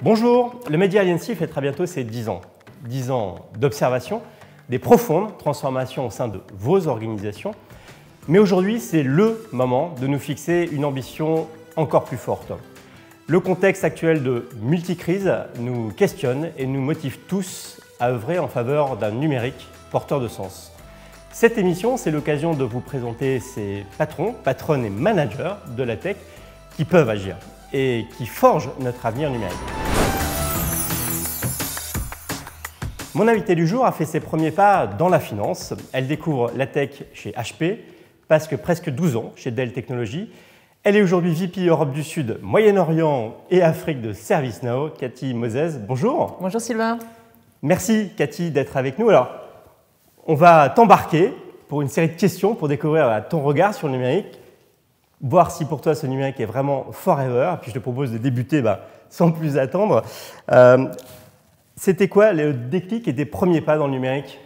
Bonjour, le Media Aliancy fêtera bientôt ses 10 ans. 10 ans d'observation, des profondes transformations au sein de vos organisations. Mais aujourd'hui, c'est le moment de nous fixer une ambition encore plus forte. Le contexte actuel de multicrise nous questionne et nous motive tous à œuvrer en faveur d'un numérique porteur de sens. Cette émission, c'est l'occasion de vous présenter ces patrons, patronnes et managers de la tech qui peuvent agir et qui forgent notre avenir numérique. Mon invitée du jour a fait ses premiers pas dans la finance. Elle découvre la tech chez HP, passe presque 12 ans chez Dell Technologies. Elle est aujourd'hui VP Europe du Sud, Moyen-Orient et Afrique de ServiceNow. Cathy Moses, bonjour. Bonjour Sylvain. Merci Cathy d'être avec nous. Alors, on va t'embarquer pour une série de questions pour découvrir ton regard sur le numérique, voir si pour toi ce numérique est vraiment forever. Puis je te propose de débuter sans plus attendre. C'était quoi le déclic et tes premiers pas dans le numérique ?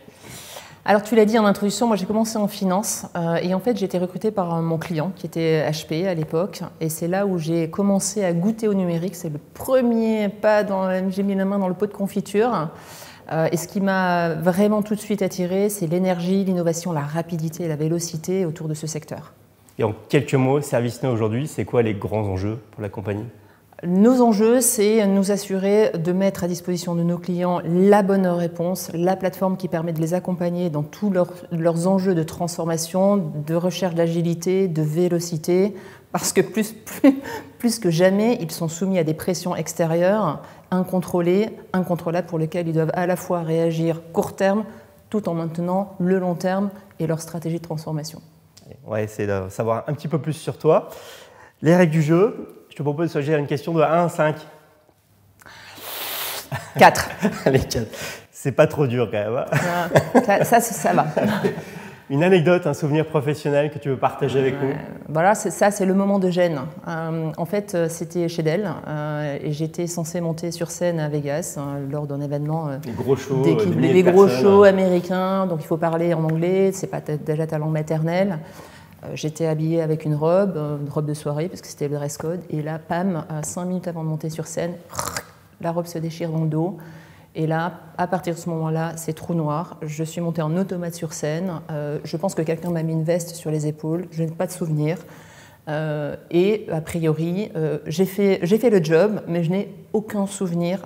Alors tu l'as dit en introduction, moi j'ai commencé en finance et en fait j'ai été recrutée par mon client qui était HP à l'époque et c'est là où j'ai commencé à goûter au numérique. C'est le premier pas, j'ai mis la main dans le pot de confiture et ce qui m'a vraiment tout de suite attirée, c'est l'énergie, l'innovation, la rapidité et la vélocité autour de ce secteur. Et en quelques mots, ServiceNow aujourd'hui, c'est quoi les grands enjeux pour la compagnie ? Nos enjeux, c'est nous assurer de mettre à disposition de nos clients la bonne réponse, la plateforme qui permet de les accompagner dans tous leurs enjeux de transformation, de recherche d'agilité, de vélocité, parce que plus que jamais, ils sont soumis à des pressions extérieures, incontrôlées, incontrôlables, pour lesquelles ils doivent à la fois réagir court terme, tout en maintenant le long terme et leur stratégie de transformation. On va essayer de savoir un petit peu plus sur toi. Les règles du jeu. Je te propose de suggérer une question de 1 à 5. 4. Allez, 4. C'est pas trop dur quand même. Hein. Ça va. Une anecdote, un souvenir professionnel que tu veux partager avec nous ? Voilà, c'est le moment de gêne. En fait, c'était chez Dell et j'étais censée monter sur scène à Vegas lors d'un événement. Les gros shows, les gros shows américains, donc il faut parler en anglais, c'est pas déjà ta langue maternelle. J'étais habillée avec une robe de soirée, parce que c'était le dress code. Et là, pam, 5 minutes avant de monter sur scène, la robe se déchire dans le dos. Et là, à partir de ce moment-là, c'est trou noir. Je suis montée en automate sur scène. Je pense que quelqu'un m'a mis une veste sur les épaules. Je n'ai pas de souvenir. Et a priori, j'ai fait le job, mais je n'ai aucun souvenir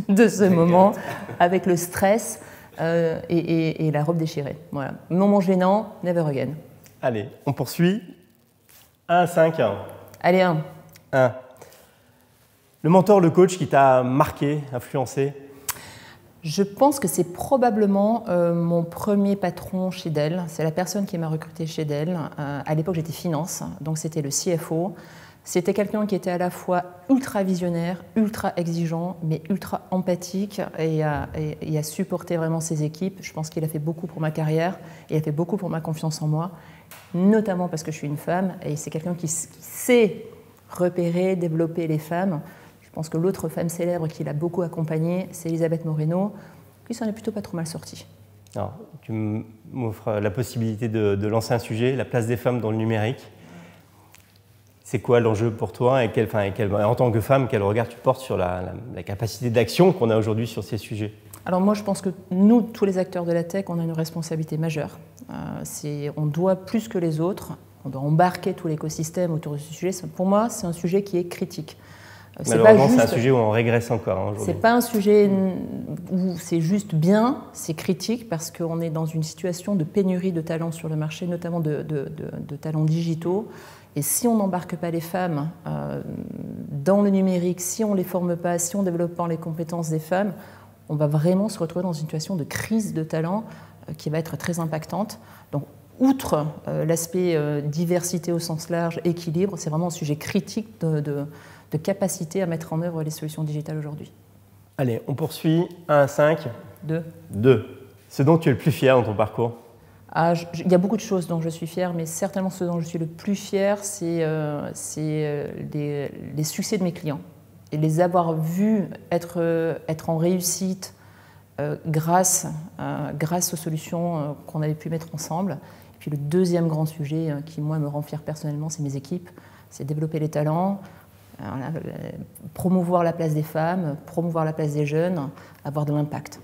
de ce moment, avec le stress et la robe déchirée. Voilà. Moment gênant, never again. Allez, on poursuit. 1 à 5. Allez, 1. 1. Le mentor, le coach qui t'a marqué, influencé ? Je pense que c'est probablement mon premier patron chez Dell. C'est la personne qui m'a recruté chez Dell. À l'époque, j'étais finance, donc c'était le CFO. C'était quelqu'un qui était à la fois ultra visionnaire, ultra exigeant, mais ultra empathique et a supporté vraiment ses équipes. Je pense qu'il a fait beaucoup pour ma carrière, il a fait beaucoup pour ma confiance en moi, notamment parce que je suis une femme, et c'est quelqu'un qui sait repérer, développer les femmes. Je pense que l'autre femme célèbre qui l'a beaucoup accompagnée, c'est Elisabeth Moreno, qui s'en est plutôt pas trop mal sortie. Alors, tu m'offres la possibilité de lancer un sujet, la place des femmes dans le numérique. C'est quoi l'enjeu pour toi et en tant que femme, quel regard tu portes sur la capacité d'action qu'on a aujourd'hui sur ces sujets ? Alors moi, je pense que nous, tous les acteurs de la tech, on a une responsabilité majeure. On doit, plus que les autres, on doit embarquer tout l'écosystème autour de ce sujet. Pour moi, c'est un sujet qui est critique. Malheureusement, c'est un sujet où on régresse encore aujourd'hui. C'est pas un sujet où c'est juste bien, c'est critique parce qu'on est dans une situation de pénurie de talents sur le marché, notamment de talents digitaux. Et si on n'embarque pas les femmes dans le numérique, si on ne les forme pas, si on ne développe pas les compétences des femmes, on va vraiment se retrouver dans une situation de crise de talent qui va être très impactante. Donc, outre l'aspect diversité au sens large, équilibre, c'est vraiment un sujet critique de capacité à mettre en œuvre les solutions digitales aujourd'hui. Allez, on poursuit. 1 à 5. 2. 2. Ce dont tu es le plus fier dans ton parcours ? Il y a beaucoup de choses dont je suis fière, mais certainement ce dont je suis le plus fière, c'est les succès de mes clients. Et les avoir vus être en réussite grâce aux solutions qu'on avait pu mettre ensemble. Et puis le deuxième grand sujet qui, moi, me rend fière personnellement, c'est mes équipes. C'est développer les talents, Voilà, promouvoir la place des femmes, promouvoir la place des jeunes, avoir de l'impact.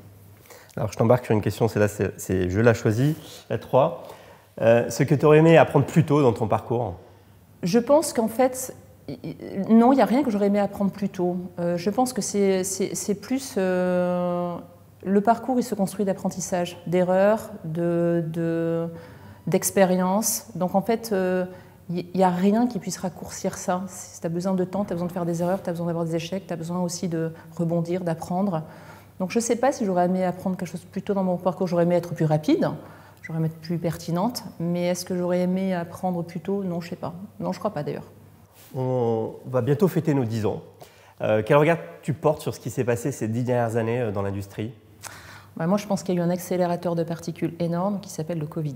Alors je t'embarque sur une question, celle-là, je l'ai choisie, la 3. Ce que tu aurais aimé apprendre plus tôt dans ton parcours? Je pense qu'en fait, non, il n'y a rien que j'aurais aimé apprendre plus tôt. Je pense que c'est plus... le parcours, il se construit d'apprentissage, d'erreurs, d'expériences. Donc en fait, il n'y a rien qui puisse raccourcir ça. Si tu as besoin de temps, tu as besoin de faire des erreurs, tu as besoin d'avoir des échecs, tu as besoin aussi de rebondir, d'apprendre. Donc je ne sais pas si j'aurais aimé apprendre quelque chose plus tôt dans mon parcours. J'aurais aimé être plus rapide, j'aurais aimé être plus pertinente. Mais est-ce que j'aurais aimé apprendre plus tôt? Non, je ne sais pas. Non, je ne crois pas d'ailleurs. On va bientôt fêter nos 10 ans. Quel regard tu portes sur ce qui s'est passé ces 10 dernières années dans l'industrie? Moi, je pense qu'il y a eu un accélérateur de particules énorme qui s'appelle le Covid.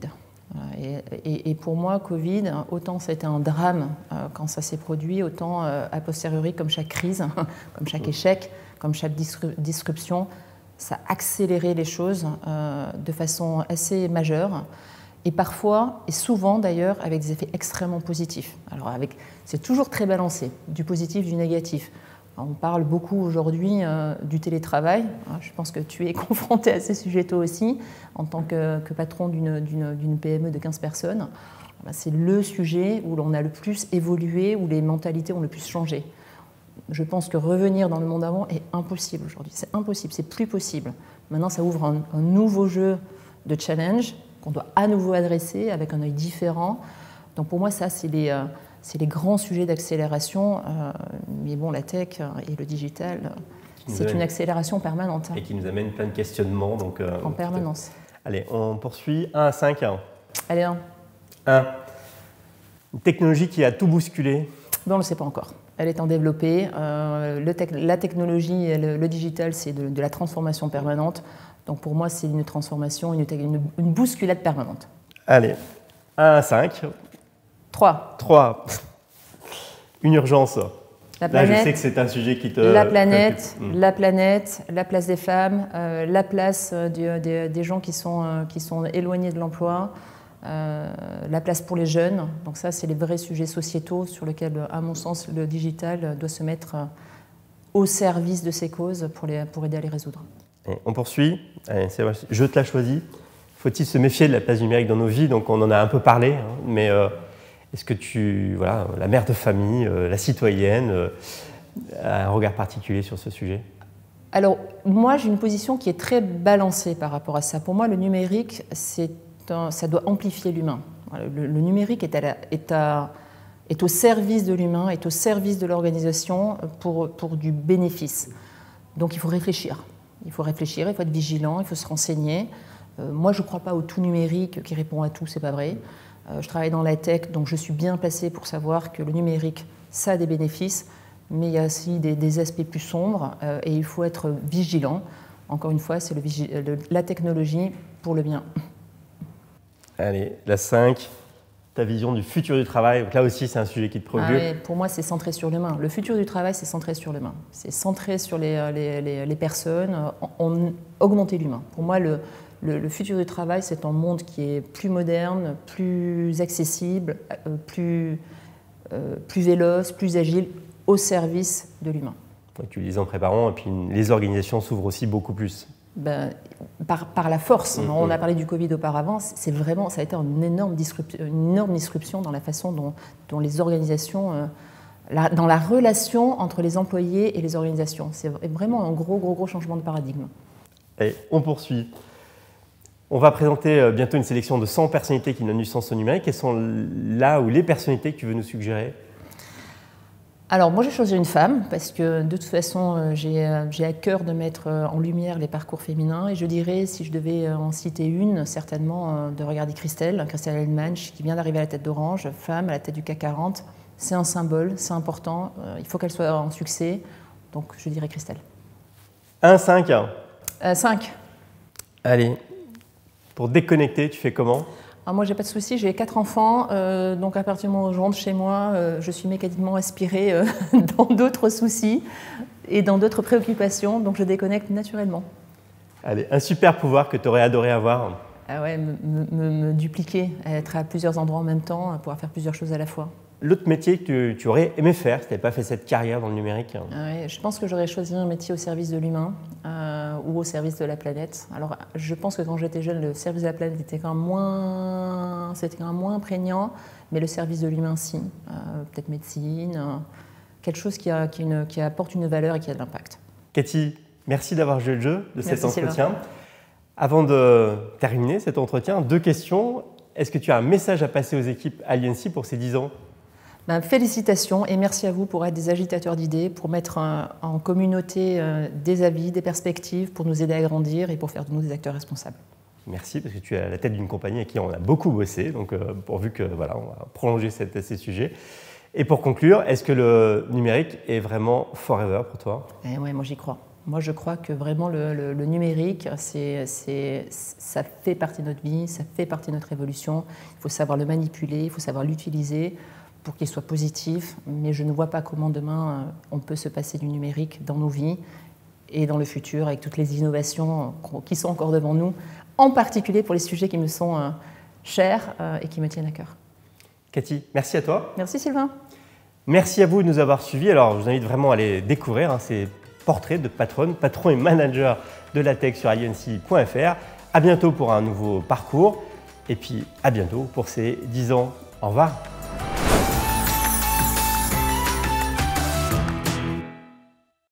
Et pour moi, Covid, autant ça a été un drame quand ça s'est produit, autant a posteriori, comme chaque crise, comme chaque échec, comme chaque disruption, ça a accéléré les choses de façon assez majeure. Et parfois, et souvent d'ailleurs, avec des effets extrêmement positifs. Alors c'est toujours très balancé, du positif, du négatif. On parle beaucoup aujourd'hui du télétravail. Je pense que tu es confronté à ces sujets toi aussi, en tant que patron d'une PME de 15 personnes. C'est le sujet où l'on a le plus évolué, où les mentalités ont le plus changé. Je pense que revenir dans le monde d'avant est impossible aujourd'hui. C'est impossible, c'est plus possible. Maintenant, ça ouvre un nouveau jeu de challenge qu'on doit à nouveau adresser avec un œil différent. Donc pour moi, ça, c'est les grands sujets d'accélération, mais bon, la tech et le digital, c'est une accélération permanente. Et qui nous amène plein de questionnements. Donc, en permanence. Allez, on poursuit. 1 à 5. Allez, 1. 1. Une technologie qui a tout bousculé. On ne le sait pas encore. Elle est en développée. La technologie, le digital, c'est de la transformation permanente. Donc pour moi, c'est une transformation, une bousculade permanente. Allez, 1 à 5. 3. 3. Une urgence. La planète, là, je sais que c'est un sujet qui te... La planète, la place des femmes, la place des gens qui sont éloignés de l'emploi, la place pour les jeunes. Donc ça, c'est les vrais sujets sociétaux sur lesquels, à mon sens, le digital doit se mettre au service de ces causes pour aider à les résoudre. Et on poursuit. Allez, je te l'ai choisi. Faut-il se méfier de la place numérique dans nos vies? Donc on en a un peu parlé, mais... Est-ce que la mère de famille, la citoyenne, a un regard particulier sur ce sujet? Alors, moi, j'ai une position qui est très balancée par rapport à ça. Pour moi, le numérique, ça doit amplifier l'humain. Le numérique est au service de l'humain, est au service de l'organisation pour du bénéfice. Donc, il faut réfléchir. Il faut réfléchir, il faut être vigilant, il faut se renseigner. Moi, je ne crois pas au tout numérique qui répond à tout, c'est pas vrai. Je travaille dans la tech, donc je suis bien placée pour savoir que le numérique, ça a des bénéfices, mais il y a aussi des aspects plus sombres et il faut être vigilant. Encore une fois, c'est la technologie pour le bien. Allez, la 5, ta vision du futur du travail. Donc là aussi, c'est un sujet qui te préoccupe. Oui, pour moi, c'est centré sur l'humain. Le futur du travail, c'est centré sur l'humain. C'est centré sur les personnes, augmenter l'humain. Pour moi, le futur du travail, c'est un monde qui est plus moderne, plus accessible, plus véloce, plus agile, au service de l'humain. Tu le disais en préparant, et puis les organisations s'ouvrent aussi beaucoup plus. Par la force. On a parlé du Covid auparavant, ça a été une énorme disruption dans la façon dont les organisations, dans la relation entre les employés et les organisations. C'est vraiment un gros changement de paradigme. Et on poursuit. On va présenter bientôt une sélection de 100 personnalités qui donnent du sens au numérique. Quelles sont là où les personnalités que tu veux nous suggérer? Alors moi j'ai choisi une femme parce que de toute façon j'ai à cœur de mettre en lumière les parcours féminins et je dirais, si je devais en citer une, certainement de regarder Christelle Hellmann qui vient d'arriver à la tête d'Orange, femme à la tête du CAC 40. C'est un symbole, c'est important, il faut qu'elle soit en succès, donc je dirais Christelle. 1, 5. 5. Allez. Pour déconnecter, tu fais comment? Moi, j'ai pas de souci, j'ai 4 enfants, donc à partir du moment où je rentre chez moi, je suis mécaniquement aspirée dans d'autres soucis et dans d'autres préoccupations, donc je déconnecte naturellement. Allez, un super pouvoir que tu aurais adoré avoir? Ah ouais, me dupliquer, être à plusieurs endroits en même temps, pouvoir faire plusieurs choses à la fois. l'autre métier que tu aurais aimé faire si tu n'avais pas fait cette carrière dans le numérique? Ouais, je pense que j'aurais choisi un métier au service de l'humain ou au service de la planète. Alors, je pense que quand j'étais jeune, le service de la planète était quand même moins prégnant, mais le service de l'humain, si. Peut-être médecine, quelque chose qui apporte une valeur et qui a de l'impact. Cathy, merci d'avoir joué le jeu de cet entretien. Sylvain. Avant de terminer cet entretien, 2 questions. Est-ce que tu as un message à passer aux équipes Aliency pour ces 10 ans? Félicitations et merci à vous pour être des agitateurs d'idées, pour mettre en communauté des avis, des perspectives, pour nous aider à grandir et pour faire de nous des acteurs responsables. Merci, parce que tu es à la tête d'une compagnie avec qui on a beaucoup bossé, donc pourvu que voilà, on va prolonger ces sujets. Et pour conclure, est-ce que le numérique est vraiment forever pour toi? Oui, moi j'y crois. Moi, je crois que vraiment le numérique, ça fait partie de notre vie, ça fait partie de notre évolution. Il faut savoir le manipuler, il faut savoir l'utiliser pour qu'il soit positif. Mais je ne vois pas comment demain on peut se passer du numérique dans nos vies et dans le futur avec toutes les innovations qui sont encore devant nous, en particulier pour les sujets qui me sont chers et qui me tiennent à cœur. Cathy, merci à toi. Merci Sylvain. Merci à vous de nous avoir suivis. Alors, je vous invite vraiment à aller découvrir ces portraits de patron et manager de la tech sur aliency.fr. À bientôt pour un nouveau parcours et puis à bientôt pour ces 10 ans. Au revoir.